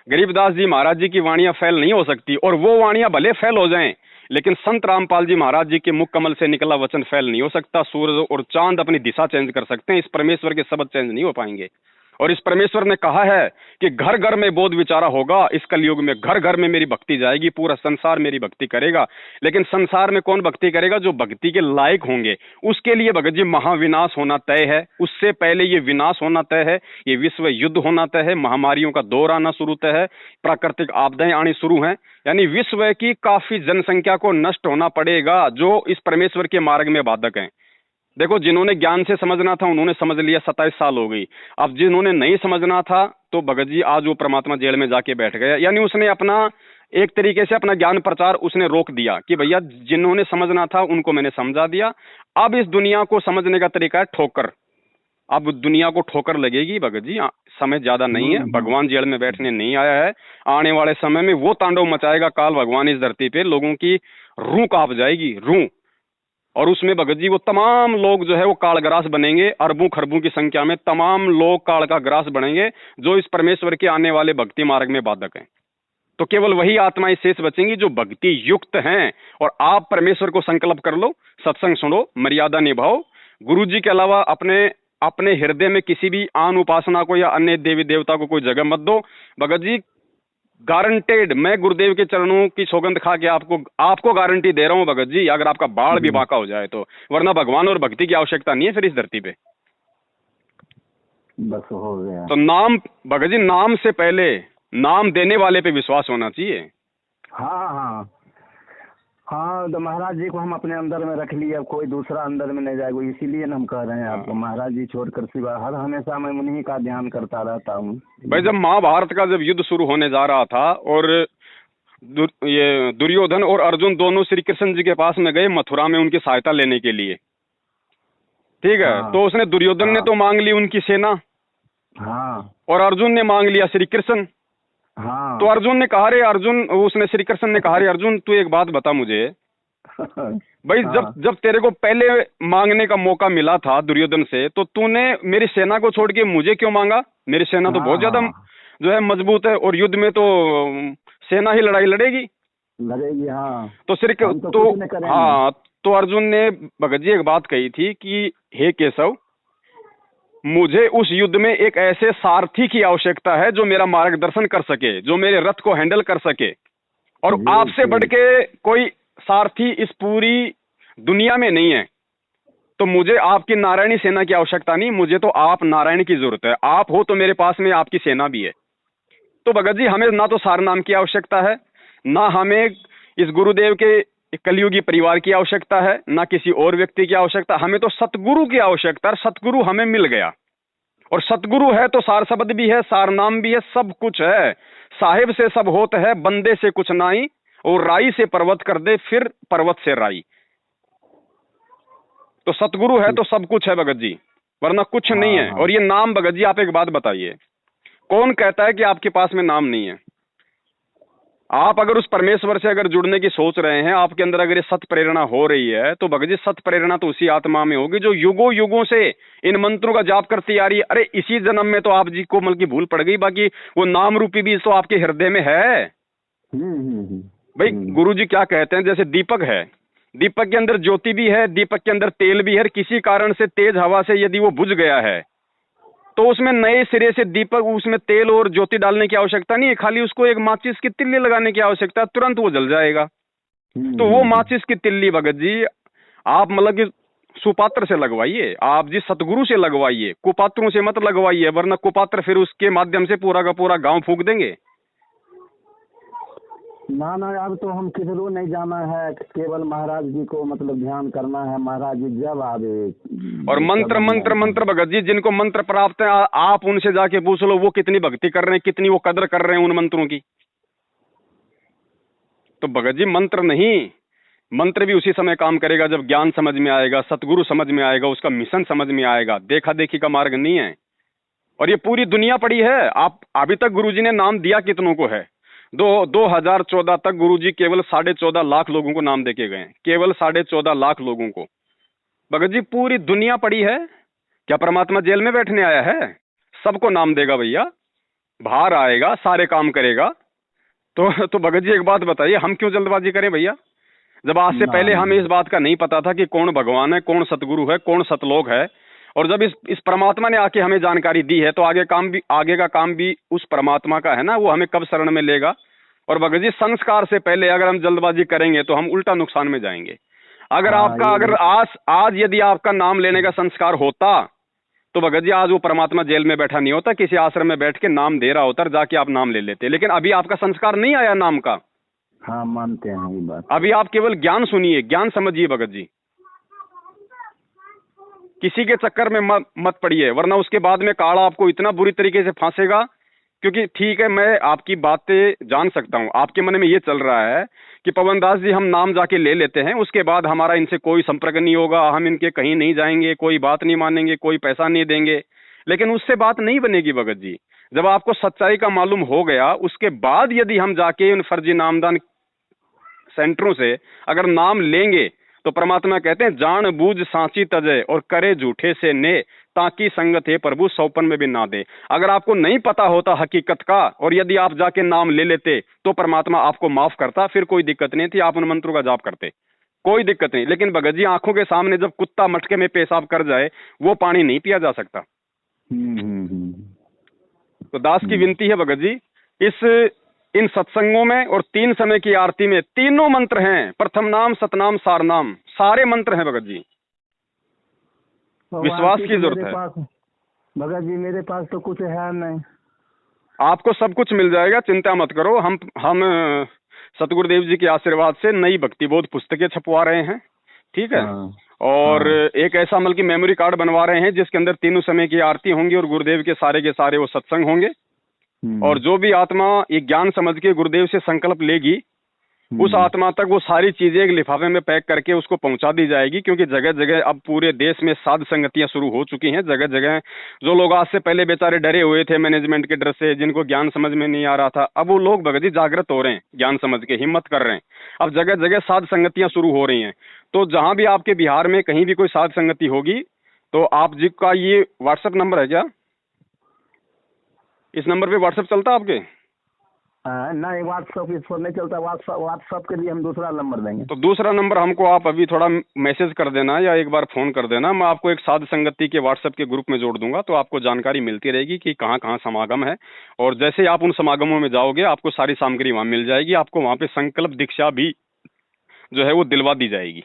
Speaker 1: गरीबदास जी महाराज जी की वाणियां फैल नहीं हो सकती, और वो वाणियां भले फैल हो जाएं, लेकिन संत रामपाल जी महाराज जी के मुख कमल से निकला वचन फैल नहीं हो सकता। सूरज और चांद अपनी दिशा चेंज कर सकते हैं, इस परमेश्वर के शब्द चेंज नहीं हो पाएंगे। और इस परमेश्वर ने कहा है कि घर घर में बोध विचारा होगा, इस कलयुग में घर घर में मेरी भक्ति जाएगी, पूरा संसार मेरी भक्ति करेगा। लेकिन संसार में कौन भक्ति करेगा? जो भक्ति के लायक होंगे। उसके लिए भगत जी महाविनाश होना तय है, उससे पहले ये विनाश होना तय है, ये विश्व युद्ध होना तय है, महामारियों का दौर आना शुरू तय है, प्राकृतिक आपदाएं आनी शुरू हैं, यानी विश्व की काफी जनसंख्या को नष्ट होना पड़ेगा जो इस परमेश्वर के मार्ग में बाधक हैं। देखो, जिन्होंने ज्ञान से समझना था उन्होंने समझ लिया, 27 साल हो गई। अब जिन्होंने नहीं समझना था तो भगत जी आज वो परमात्मा जेल में जाके बैठ गया, यानी उसने अपना एक तरीके से अपना ज्ञान प्रचार उसने रोक दिया कि भैया जिन्होंने समझना था उनको मैंने समझा दिया। अब इस दुनिया को समझने का तरीका है ठोकर। अब दुनिया को ठोकर लगेगी भगत जी, समय ज्यादा नहीं है, भगवान जेल में बैठने नहीं आया है। आने वाले समय में वो तांडव मचाएगा काल भगवान इस धरती पे, लोगों की रूह कांप जाएगी, रूह। और उसमें भगत जी वो तमाम लोग जो है वो कालग्रास बनेंगे, अरबों खरबों की संख्या में तमाम लोग काल का ग्रास बनेंगे जो इस परमेश्वर के आने वाले भक्ति मार्ग में बाधक हैं। तो केवल वही आत्माएं शेष बचेंगी जो भक्ति युक्त हैं। और आप परमेश्वर को संकल्प कर लो, सत्संग सुनो, मर्यादा निभाओ, गुरु जी के अलावा अपने अपने हृदय में किसी भी आन उपासना को या अन्य देवी देवता को कोई जगह मत दो। भगत जी गारंटेड, मैं गुरुदेव के चरणों की सौगंध खा के आपको गारंटी दे रहा हूं भगत जी, अगर आपका बाढ़ भी बांका हो जाए तो, वरना भगवान और भक्ति की आवश्यकता नहीं है फिर इस धरती पे।
Speaker 2: बस हो गया।
Speaker 1: तो नाम भगत जी, नाम से पहले नाम देने वाले पे विश्वास होना चाहिए।
Speaker 2: हाँ हाँ हाँ, तो महाराज जी को हम अपने अंदर में रख लिए, अब कोई दूसरा अंदर में नहीं जाएगा, इसीलिए हम कह रहे हैं आपको, महाराज जी छोड़कर सिवा हर हमेशा मैं उन्हीं का ध्यान करता रहता हूँ।
Speaker 1: भाई जब महाभारत का जब युद्ध शुरू होने जा रहा था और ये दुर्योधन और अर्जुन दोनों श्री कृष्ण जी के पास में गए मथुरा में उनकी सहायता लेने के लिए, ठीक है।
Speaker 2: हाँ,
Speaker 1: तो उसने दुर्योधन ने तो मांग ली उनकी सेना,
Speaker 2: हाँ
Speaker 1: और अर्जुन ने मांग लिया श्री कृष्ण।
Speaker 2: हाँ
Speaker 1: तो अर्जुन ने कहा, रे अर्जुन, उसने श्री कृष्ण ने कहा, रे अर्जुन तू एक बात बता मुझे, भाई
Speaker 2: हाँ,
Speaker 1: जब तेरे को पहले मांगने का मौका मिला था दुर्योधन से, तो तूने मेरी सेना को छोड़ के मुझे क्यों मांगा? मेरी सेना तो बहुत ज्यादा जो है मजबूत है, और युद्ध में तो सेना ही लड़ाई लड़ेगी।
Speaker 2: हाँ।
Speaker 1: तो श्री हाँ, तो अर्जुन ने भगत जी एक बात कही थी कि हे केशव, मुझे उस युद्ध में एक ऐसे सारथी की आवश्यकता है जो मेरा मार्गदर्शन कर सके, जो मेरे रथ को हैंडल कर सके, और आपसे बढ़ के कोई सारथी इस पूरी दुनिया में नहीं है। तो मुझे आपकी नारायणी सेना की आवश्यकता नहीं, मुझे तो आप नारायण की जरूरत है। आप हो तो मेरे पास में आपकी सेना भी है। तो भगत जी हमें ना तो सार नाम की आवश्यकता है, ना हमें इस गुरुदेव के कलयुगी परिवार की आवश्यकता है, ना किसी और व्यक्ति की आवश्यकता, हमें तो सतगुरु की आवश्यकता है। सतगुरु हमें मिल गया, और सतगुरु है तो सार शब्द भी है, सार नाम भी है, सब कुछ है। साहिब से सब होत है, बंदे से कुछ नाई, और राई से पर्वत कर दे, फिर पर्वत से राई। तो सतगुरु है तो सब कुछ है भगत जी, वरना कुछ नहीं है। और ये नाम भगत जी, आप एक बात बताइए, कौन कहता है कि आपके पास में नाम नहीं है? आप अगर उस परमेश्वर से अगर जुड़ने की सोच रहे हैं, आपके अंदर अगर ये सत प्रेरणा हो रही है, तो भगत जी सत प्रेरणा तो उसी आत्मा में होगी जो युगों युगों से इन मंत्रों का जाप करती आ रही है। अरे इसी जन्म में तो आप जी को मतलब की भूल पड़ गई, बाकी वो नाम रूपी बीज तो आपके हृदय में है। भाई गुरु जी क्या कहते हैं, जैसे दीपक है, दीपक के अंदर ज्योति भी है, दीपक के अंदर तेल भी है। किसी कारण से तेज हवा से यदि वो बुझ गया है, तो उसमें नए सिरे से दीपक, उसमें तेल और ज्योति डालने की आवश्यकता नहीं है, खाली उसको एक माचिस की तिल्ली लगाने की आवश्यकता है, तुरंत वो जल जाएगा। तो वो माचिस की तिल्ली भगत जी आप मतलब कि सुपात्र से लगवाइए, आप जी सतगुरु से लगवाइए, कुपात्रों से मत लगवाइए, वरना कुपात्र फिर उसके माध्यम से पूरा का पूरा गांव फूंक देंगे।
Speaker 2: ना अब तो हम किधरों नहीं जाना है, केवल महाराज जी को मतलब ध्यान करना है। महाराज जी जब आवे,
Speaker 1: और मंत्र मंत्र मंत्र भगत जी, जिनको मंत्र प्राप्त है आप उनसे जाके पूछ लो वो कितनी भक्ति कर रहे हैं, कितनी वो कदर कर रहे हैं उन मंत्रों की। तो भगत जी मंत्र नहीं, मंत्र भी उसी समय काम करेगा जब ज्ञान समझ में आएगा, सतगुरु समझ में आएगा, उसका मिशन समझ में आएगा। देखा देखी का मार्ग नहीं है। और ये पूरी दुनिया पड़ी है। आप अभी तक गुरुजी ने नाम दिया कितनों को है? 2014 तक गुरुजी केवल 14.5 लाख लोगों को नाम देके गए हैं, केवल 14.5 लाख लोगों को। भगत जी पूरी दुनिया पड़ी है, क्या परमात्मा जेल में बैठने आया है? सबको नाम देगा भैया, बाहर आएगा, सारे काम करेगा। तो भगत जी एक बात बताइए, हम क्यों जल्दबाजी करें भैया, जब आज से पहले हमें इस बात का नहीं पता था कि कौन भगवान है, कौन सतगुरु है, कौन सतलोक है। और जब इस परमात्मा ने आके हमें जानकारी दी है, तो आगे का काम भी उस परमात्मा का है ना, वो हमें कब शरण में लेगा। और भगत जी संस्कार से पहले अगर हम जल्दबाजी करेंगे तो हम उल्टा नुकसान में जाएंगे। अगर आज यदि आपका नाम लेने का संस्कार होता, तो भगत जी आज वो परमात्मा जेल में बैठा नहीं होता, किसी आश्रम में बैठ के नाम दे रहा होता, जाके आप नाम ले लेते। लेकिन अभी आपका संस्कार नहीं आया नाम का।
Speaker 2: हाँ मानते हैं ये बात।
Speaker 1: अभी आप केवल ज्ञान सुनिए, ज्ञान समझिए भगत जी, किसी के चक्कर में मत पड़िए, वरना उसके बाद में काला आपको इतना बुरी तरीके से फांसेगा। क्योंकि ठीक है, मैं आपकी बातें जान सकता हूं, आपके मन में ये चल रहा है कि पवन दास जी हम नाम जाके ले लेते हैं, उसके बाद हमारा इनसे कोई संपर्क नहीं होगा, हम इनके कहीं नहीं जाएंगे, कोई बात नहीं मानेंगे, कोई पैसा नहीं देंगे। लेकिन उससे बात नहीं बनेगी भगत जी। जब आपको सच्चाई का मालूम हो गया, उसके बाद यदि हम जाके उन फर्जी नामदान सेंटरों से अगर नाम लेंगे, तो परमात्मा कहते हैं जान बूझ सांची तजय और करे झूठे से ने, ताकि संगत है प्रभु सौपन में भी ना दे। अगर आपको नहीं पता होता हकीकत का, और यदि आप जाके नाम ले लेते, तो परमात्मा आपको माफ करता, फिर कोई दिक्कत नहीं थी, आप उन मंत्रों का जाप करते। कोई दिक्कत नहीं। लेकिन भगत जी आंखों के सामने जब कुत्ता मटके में पेशाब कर जाए वो पानी नहीं पिया जा सकता। तो दास की विनती है भगत जी, इन सत्संगों में और 3 समय की आरती में तीनों मंत्र हैं, प्रथम नाम, सतनाम, सारनाम, सारे मंत्र हैं भगत जी। विश्वास की जरूरत है
Speaker 2: भगत जी। मेरे पास तो कुछ है नहीं।
Speaker 1: आपको सब कुछ मिल जाएगा, चिंता मत करो। हम सतगुरुदेव जी के आशीर्वाद से नई भक्ति बोध पुस्तकें छपवा रहे हैं, ठीक है। और एक ऐसा मतलब की मेमोरी कार्ड बनवा रहे हैं जिसके अंदर तीनों समय की आरती होंगी और गुरुदेव के सारे वो सत्संग होंगे। और जो भी आत्मा ये ज्ञान समझ के गुरुदेव से संकल्प लेगी उस आत्मा तक वो सारी चीजें एक लिफाफे में पैक करके उसको पहुंचा दी जाएगी। क्योंकि जगह जगह अब पूरे देश में साध संगतियां शुरू हो चुकी हैं। जगह जगह जो लोग आज से पहले बेचारे डरे हुए थे मैनेजमेंट के डर से, जिनको ज्ञान समझ में नहीं आ रहा था, अब वो लोग भगत जी जागृत हो रहे हैं, ज्ञान समझ के हिम्मत कर रहे हैं। अब जगह जगह साध संगतियां शुरू हो रही हैं। तो जहां भी आपके बिहार में कहीं भी कोई साध संगति होगी तो आप जी का ये व्हाट्सएप नंबर है क्या? इस नंबर पे व्हाट्सएप चलता है आपके?
Speaker 2: नहीं, व्हाट्सएप इस पर नहीं चलता। व्हाट्सएप के लिए हम दूसरा नंबर देंगे।
Speaker 1: तो दूसरा नंबर हमको आप अभी थोड़ा मैसेज कर देना या एक बार फोन कर देना। मैं आपको एक साध संगति के व्हाट्सएप के ग्रुप में जोड़ दूंगा, तो आपको जानकारी मिलती रहेगी कि कहाँ कहाँ समागम है। और जैसे आप उन समागमों में जाओगे आपको सारी सामग्री वहाँ मिल जाएगी। आपको वहाँ पे संकल्प दीक्षा भी जो है वो दिलवा दी जाएगी।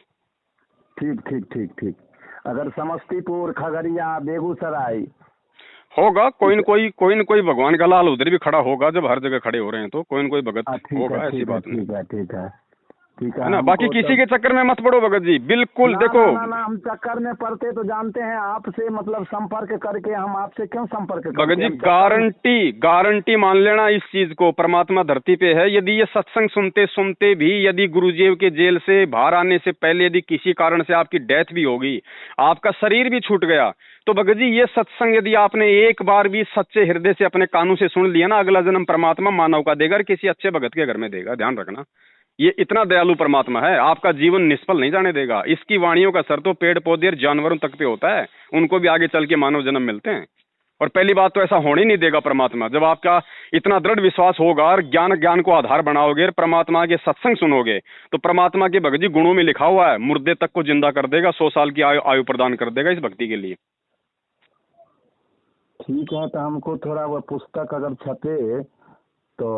Speaker 2: ठीक ठीक ठीक ठीक। अगर समस्तीपुर, खगड़िया, बेगूसराय
Speaker 1: होगा कोई न कोई भगवान का लाल उधर भी खड़ा होगा। जब हर जगह खड़े हो रहे हैं तो कोई न कोई भगत होगा, ऐसी बात नहीं।
Speaker 2: ठीक है
Speaker 1: ना। बाकी किसी के चक्कर में मत पड़ो भगत जी, बिल्कुल। देखो
Speaker 2: ना, हम चक्कर में पड़ते तो जानते हैं आपसे मतलब संपर्क करके। हम आपसे क्यों संपर्क करते?
Speaker 1: भगत जी गारंटी मान लेना इस चीज को, परमात्मा धरती पे है। यदि ये सत्संग सुनते सुनते भी यदि गुरुदेव के जेल से बाहर आने से पहले यदि किसी कारण से आपकी डेथ भी होगी, आपका शरीर भी छूट गया, तो भगत जी ये सत्संग यदि आपने एक बार भी सच्चे हृदय से अपने कानों से सुन लिया ना, अगला जन्म परमात्मा मानव का देगा और किसी अच्छे भगत के घर में देगा। ध्यान रखना, ये इतना दयालु परमात्मा है, आपका जीवन निष्फल नहीं जाने देगा। इसकी वाणियों का असर तो पेड़ पौधे और जानवरों तक पे होता है, उनको भी आगे चल के मानव जन्म मिलते हैं। और पहली बात तो ऐसा होने ही नहीं देगा परमात्मा। जब आपका इतना दृढ़ विश्वास होगा और ज्ञान को आधार बनाओगे और परमात्मा के सत्संग सुनोगे, तो परमात्मा के भगत जी गुणों में लिखा हुआ है, मुर्दे तक को जिंदा कर देगा, 100 साल की आयु प्रदान कर देगा इस भक्ति के लिए।
Speaker 2: ठीक है, तो हमको थोड़ा वो पुस्तक अगर छपे तो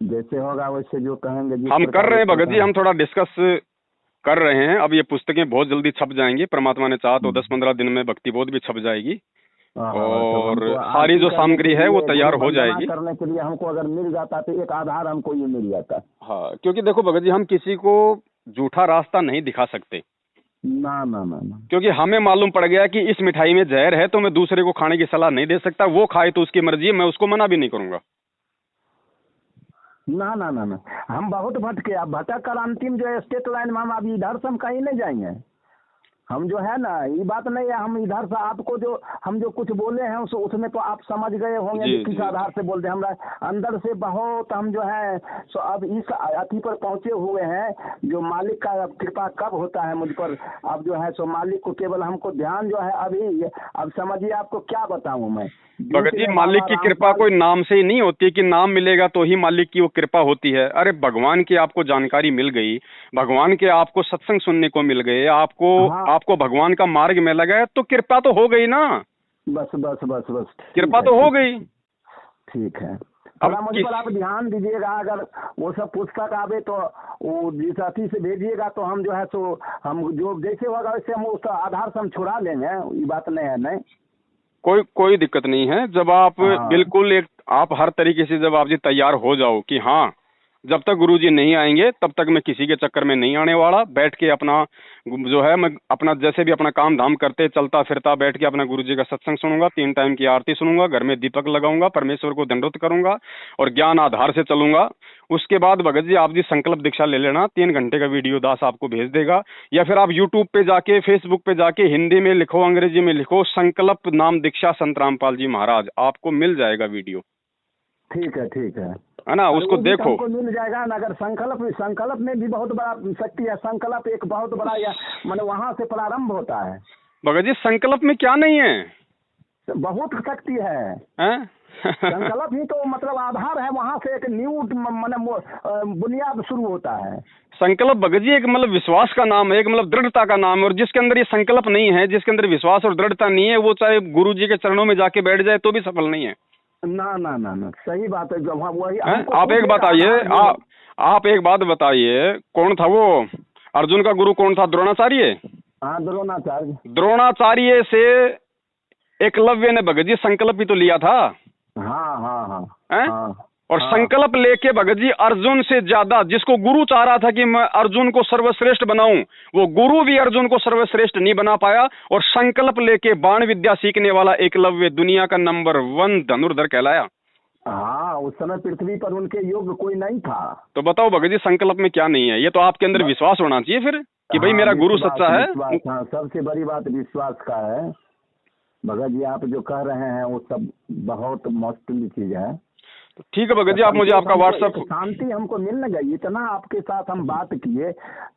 Speaker 2: जैसे होगा वैसे जो कहेंगे।
Speaker 1: हम कर रहे हैं भगत जी, हम थोड़ा डिस्कस कर रहे हैं। अब ये पुस्तकें बहुत जल्दी छप जाएंगी, परमात्मा ने चाहा तो 10-15 दिन में भक्ति बोध भी छप जाएगी और सारी जो सामग्री है वो तैयार हो जाएगी।
Speaker 2: करने के लिए हमको अगर मिल जाता तो एक आधार हमको ये मिल जाता।
Speaker 1: हाँ, क्योंकि देखो भगत जी हम किसी को झूठा रास्ता नहीं दिखा सकते।
Speaker 2: ना ना ना ना,
Speaker 1: क्योंकि हमें मालूम पड़ गया कि इस मिठाई में जहर है तो मैं दूसरे को खाने की सलाह नहीं दे सकता। वो खाए तो उसकी मर्जी है, मैं उसको मना भी नहीं करूंगा।
Speaker 2: ना ना ना ना, हम बहुत भटके। अब भटक कर अंतिम जो स्टेट लाइन में हम अभी इधर से हम कहीं नहीं जाएंगे। हम जो है ना, ये बात नहीं है हम इधर से आपको जो हम जो कुछ बोले हैं उसमें तो आप समझ गए होंगे किस आधार से बोलते हैं। हमारा अंदर से बहुत हम जो है सो अब इस अति पर पहुंचे हुए हैं जो मालिक का कृपा कब होता है मुझ पर। अब जो है सो मालिक को केवल हमको ध्यान जो है अभी। अब समझिए आपको क्या बताऊं मैं
Speaker 1: भगत जी, मालिक की कृपा कोई नाम से ही नहीं होती कि नाम मिलेगा तो ही मालिक की वो कृपा होती है। अरे भगवान की आपको जानकारी मिल गई, भगवान के आपको सत्संग सुनने को मिल गए, आपको भगवान का मार्ग में लगा तो कृपा तो हो गई ना।
Speaker 2: बस बस बस बस
Speaker 1: कृपा तो हो गई।
Speaker 2: ठीक है, अब मुझ पर आप ध्यान दीजिएगा। अगर वो सब पुस्तक आवे तो वो जिस अति से भेजिएगा तो हम जो है सो हम जो जैसे होगा वैसे हम उसका आधार से हम छुड़ा लेंगे। ये बात नहीं है। नहीं,
Speaker 1: कोई दिक्कत नहीं है। जब आप बिल्कुल आप हर तरीके से जब आप जी तैयार हो जाओ कि हाँ जब तक गुरुजी नहीं आएंगे तब तक मैं किसी के चक्कर में नहीं आने वाला, बैठ के अपना जो है मैं अपना जैसे भी अपना काम धाम करते चलता फिरता बैठ के अपना गुरुजी का सत्संग सुनूंगा, 3 टाइम की आरती सुनूंगा, घर में दीपक लगाऊंगा, परमेश्वर को दंडवत करूंगा और ज्ञान आधार से चलूंगा। उसके बाद भगत जी आप जी संकल्प दीक्षा ले लेना। 3 घंटे का वीडियो दास आपको भेज देगा, या फिर आप यूट्यूब पे जाके फेसबुक पे जाके हिंदी में लिखो अंग्रेजी में लिखो संकल्प नाम दीक्षा संत रामपाल जी महाराज, आपको मिल जाएगा वीडियो।
Speaker 2: ठीक है
Speaker 1: ना, उसको देखो
Speaker 2: मिल जाएगा ना। अगर संकल्प में भी बहुत बड़ा शक्ति है। संकल्प एक बहुत बड़ा मतलब वहां से प्रारंभ होता है।
Speaker 1: भगत जी संकल्प में क्या नहीं है,
Speaker 2: बहुत शक्ति है। संकल्प ही तो मतलब आधार है, वहाँ से एक न्यू बुनियाद शुरू होता है।
Speaker 1: संकल्प भगत जी एक मतलब विश्वास का नाम है, एक मतलब दृढ़ता का नाम है, और जिसके अंदर ये संकल्प नहीं है, जिसके अंदर विश्वास और दृढ़ता नहीं है, वो चाहे गुरु जी के चरणों में जाके बैठ जाए तो भी सफल नहीं है।
Speaker 2: ना ना ना ना, सही बात है। जब वही
Speaker 1: आप एक बताइए, आप एक बात बताइए, कौन था वो अर्जुन का गुरु, कौन था? द्रोणाचार्य।
Speaker 2: हाँ, द्रोणाचार्य।
Speaker 1: द्रोणाचार्य से एकलव्य ने भगत जी संकल्प भी तो लिया था।
Speaker 2: हाँ हाँ हाँ
Speaker 1: हाँ। और संकल्प लेके भगत जी अर्जुन से ज्यादा, जिसको गुरु चाह रहा था कि मैं अर्जुन को सर्वश्रेष्ठ बनाऊं, वो गुरु भी अर्जुन को सर्वश्रेष्ठ नहीं बना पाया। और संकल्प लेके बाण विद्या सीखने वाला एकलव्य दुनिया का नंबर 1 धनुर्धर कहलाया।
Speaker 2: हाँ, उस समय पृथ्वी पर उनके योग्य कोई नहीं था।
Speaker 1: तो बताओ भगत जी संकल्प में क्या नहीं है? ये तो आपके अंदर विश्वास होना चाहिए फिर कि भाई मेरा गुरु सच्चा है।
Speaker 2: हाँ, सबसे बड़ी बात विश्वास का है भगत जी। आप जो कह रहे हैं वो सब बहुत मुश्किल चीज है।
Speaker 1: तो ठीक है भगत जी, आप मुझे आपका व्हाट्सएप।
Speaker 2: शांति हमको मिल न गई, इतना आपके साथ हम बात किए,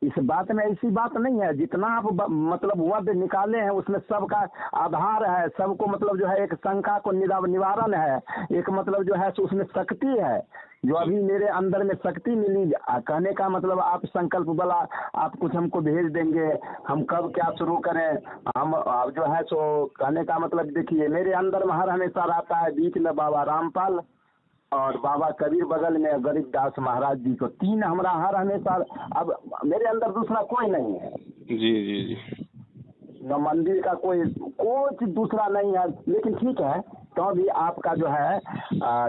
Speaker 2: इस बात में ऐसी बात नहीं है। जितना आप मतलब वर्ड निकाले हैं उसमें सबका आधार है, सबको मतलब जो है एक शंका को निवारण है, एक मतलब जो है उसमें शक्ति है, जो अभी मेरे अंदर में शक्ति मिली। कहने का मतलब आप संकल्प वाला आप कुछ हमको भेज देंगे, हम कब क्या शुरू करें, हम जो है सो कहने का मतलब देखिए, मेरे अंदर में हर हमेशा रहता है बीच में बाबा रामपाल और बाबा कबीर, बगल में गरीबदास महाराज जी को, 3 हमारा हर हमेशा। अब मेरे अंदर दूसरा कोई नहीं है।
Speaker 1: जी जी जी।
Speaker 2: न मंदिर का कोई दूसरा नहीं है। लेकिन ठीक है, तो भी आपका जो है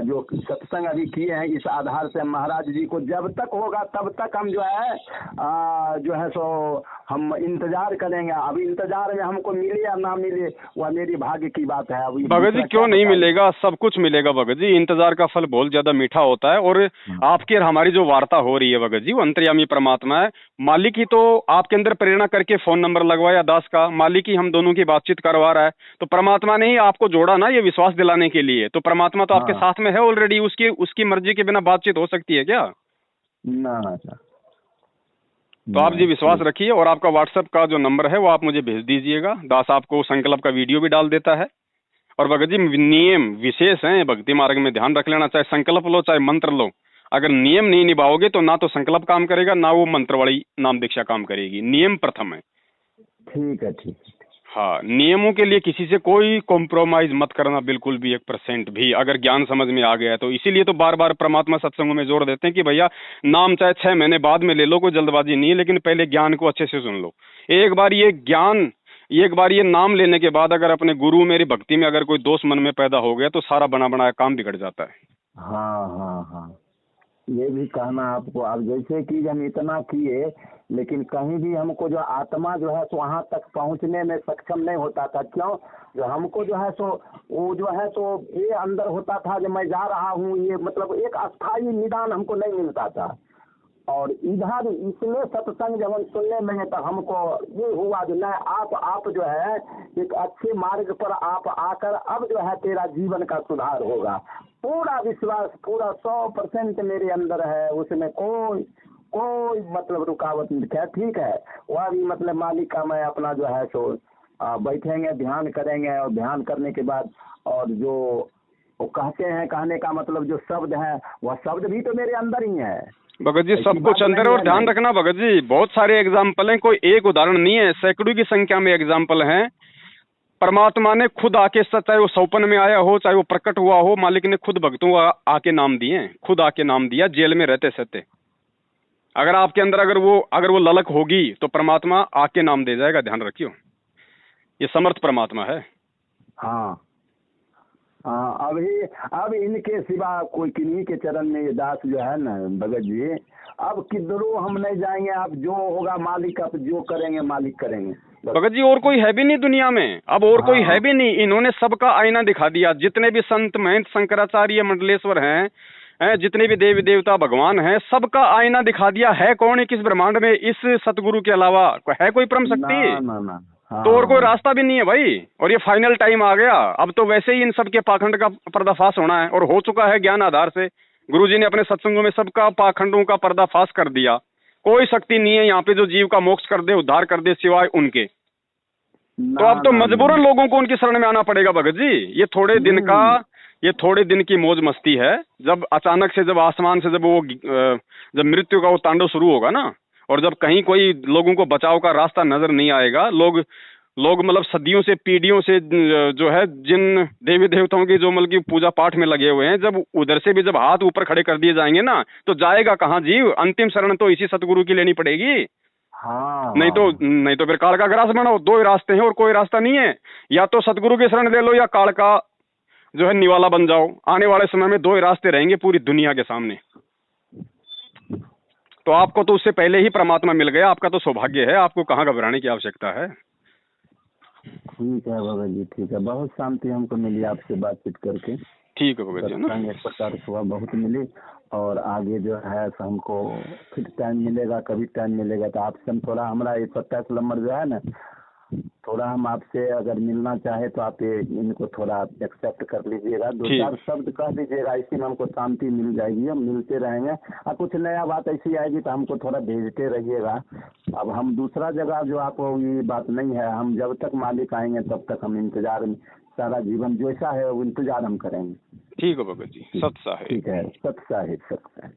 Speaker 2: जो सत्संग अभी किए हैं, इस आधार से महाराज जी को जब तक होगा तब तक हम जो है सो हम इंतजार करेंगे। अभी इंतजार में हमको मिले या ना मिले वह मेरी भाग्य की बात है। अभी
Speaker 1: भगत जी क्यों नहीं मिलेगा, सब कुछ मिलेगा भगत जी। इंतजार का फल बहुत ज्यादा मीठा होता है। और आपकी और हमारी जो वार्ता हो रही है भगत जी, वो अंतर्यामी परमात्मा है। मालिक ही तो आपके अंदर प्रेरणा करके फोन नंबर लगवाया दास का, मालिक ही हम दोनों की बातचीत करवा रहा है। तो परमात्मा ने ही आपको जोड़ा ना ये विश्वास दिलाने के लिए। तो परमात्मा तो आपके साथ में है ऑलरेडी। उसकी मर्जी के बिना बातचीत हो सकती है क्या?
Speaker 2: ना।
Speaker 1: तो आप जी विश्वास रखिए, और आपका व्हाट्सएप का जो नंबर है वो आप मुझे भेज दीजिएगा। दास आपको संकल्प का वीडियो भी डाल देता है। और भगत जी नियम विशेष हैं भक्ति मार्ग में, ध्यान रख लेना। चाहे संकल्प लो चाहे मंत्र लो, अगर नियम नहीं निभाओगे तो ना तो संकल्प काम करेगा, ना वो मंत्र वाली नाम दीक्षा काम करेगी। नियम प्रथम है।
Speaker 2: ठीक है, ठीक है।
Speaker 1: हाँ, नियमों के लिए किसी से कोई कॉम्प्रोमाइज मत करना, बिल्कुल भी 1% भी, अगर ज्ञान समझ में आ गया है तो। इसीलिए तो बार बार परमात्मा सत्संगों में जोर देते हैं कि भैया नाम चाहे 6 महीने बाद में ले लो, कोई जल्दबाजी नहीं है, लेकिन पहले ज्ञान को अच्छे से सुन लो। एक बार ये नाम लेने के बाद अगर अपने गुरु मेरी भक्ति में अगर कोई दोष मन में पैदा हो गया तो सारा बना बनाया काम बिगड़ जाता है।
Speaker 2: हाँ, ये भी कहना आपको। अब जैसे कि हम इतना किए, लेकिन कहीं भी हमको जो आत्मा जो है सो वहाँ तक पहुँचने में सक्षम नहीं होता था। क्यों? जो हमको जो है सो वो जो है सो ये अंदर होता था जो मैं जा रहा हूँ, ये मतलब एक अस्थायी निदान हमको नहीं मिलता था। और इधर इसमें सत्संग जब हम सुनने में तो हमको ये हुआ जो नहीं, आप जो है एक अच्छे मार्ग पर आप आकर अब जो है तेरा जीवन का सुधार होगा। पूरा विश्वास, पूरा 100% मेरे अंदर है, उसमें कोई मतलब रुकावट नहीं है। ठीक है, वह भी मतलब मालिक का मैं अपना जो है सो बैठेंगे, ध्यान करेंगे, और ध्यान करने के बाद और जो वो कहते हैं, कहने का मतलब जो शब्द है वह शब्द भी तो मेरे अंदर ही है
Speaker 1: भगत जी। सब कुछ अंदर। और ध्यान रखना भगत जी, बहुत सारे एग्जाम्पल हैं, कोई एक उदाहरण नहीं है, सैकड़ों की संख्या में एग्जाम्पल हैं। परमात्मा ने खुद आके, चाहे वो सौपन में आया हो चाहे वो प्रकट हुआ हो, मालिक ने खुद भक्तों को आके नाम दिए, खुद आके नाम दिया जेल में रहते सहते। अगर आपके अंदर अगर वो ललक होगी तो परमात्मा आके नाम दे जाएगा, ध्यान रखियो। ये समर्थ परमात्मा है।
Speaker 2: हाँ, अब इनके सिवा कोई किन्हीं के चरण में ये दास जो है ना भगत जी, अब किधरों हम नहीं जाएंगे। अब जो होगा मालिक, अब जो करेंगे मालिक करेंगे
Speaker 1: भगत जी। और कोई है भी नहीं दुनिया में, अब और कोई है भी नहीं। इन्होंने सबका आईना दिखा दिया। जितने भी संत महंत शंकराचार्य मंडलेश्वर हैं, जितने भी देवी देवता भगवान हैं, सबका आईना दिखा दिया। है कौन किस ब्रह्मांड में इस सतगुरु के अलावा? है कोई परम शक्ति?
Speaker 2: ना।
Speaker 1: तो और कोई रास्ता भी नहीं है भाई। और ये फाइनल टाइम आ गया। अब तो वैसे ही इन सब के पाखंड का पर्दाफाश होना है, और हो चुका है ज्ञान आधार से। गुरुजी ने अपने सत्संगों में सबका पाखंडों का पर्दाफाश कर दिया। कोई शक्ति नहीं है यहाँ पे जो जीव का मोक्ष कर दे, उद्धार कर दे, सिवाय उनके। तो अब तो मजबूरन लोगों को उनकी शरण में आना पड़ेगा भगत जी। ये थोड़े दिन का ये थोड़े दिन की मौज मस्ती है। जब अचानक से जब आसमान से जब वो जब मृत्यु का वो तांडव शुरू होगा ना, और जब कहीं कोई लोगों को बचाव का रास्ता नजर नहीं आएगा, लोग मतलब सदियों से पीढ़ियों से जो है जिन देवी देवताओं की जो मतलब की पूजा पाठ में लगे हुए हैं, जब उधर से भी जब हाथ ऊपर खड़े कर दिए जाएंगे ना, तो जाएगा कहाँ जीव? अंतिम शरण तो इसी सतगुरु की लेनी पड़ेगी।
Speaker 2: हाँ
Speaker 1: नहीं तो फिर काल का ग्रास बनाओ। दो ही रास्ते हैं और कोई रास्ता नहीं है। या तो सतगुरु की शरण ले लो या काल का जो है निवाला बन जाओ। आने वाले समय में दो ही रास्ते रहेंगे पूरी दुनिया के सामने। तो आपको तो उससे पहले ही परमात्मा मिल गया, आपका तो सौभाग्य है, आपको कहाँ घबराने की आवश्यकता है।
Speaker 2: ठीक है बाबा जी, ठीक है। बहुत शांति हमको मिली आपसे बातचीत करके।
Speaker 1: ठीक है बाबा जी, है ना।
Speaker 2: एक प्रकार से हुआ, बहुत मिली। और आगे जो है तो हमको फिर टाइम मिलेगा, कभी टाइम मिलेगा तो आपसे हम थोड़ा, हमारा ये 27 नंबर जो है ना, थोड़ा हम आपसे अगर मिलना चाहे तो आप इनको थोड़ा एक्सेप्ट कर लीजिएगा। 2-4 शब्द कह दीजिएगा, इसी में हमको शांति मिल जाएगी। हम मिलते रहेंगे और कुछ नया बात ऐसी आएगी तो हमको थोड़ा भेजते रहिएगा। अब हम दूसरा जगह जो आपको ये बात नहीं है, हम जब तक मालिक आएंगे तब तक हम इंतजार में सारा जीवन जैसा है वो इंतजार हम करेंगे।
Speaker 1: ठीक है बाबा जी, सत साहिब।
Speaker 2: ठीक है, सत साहिब, सत साहिब।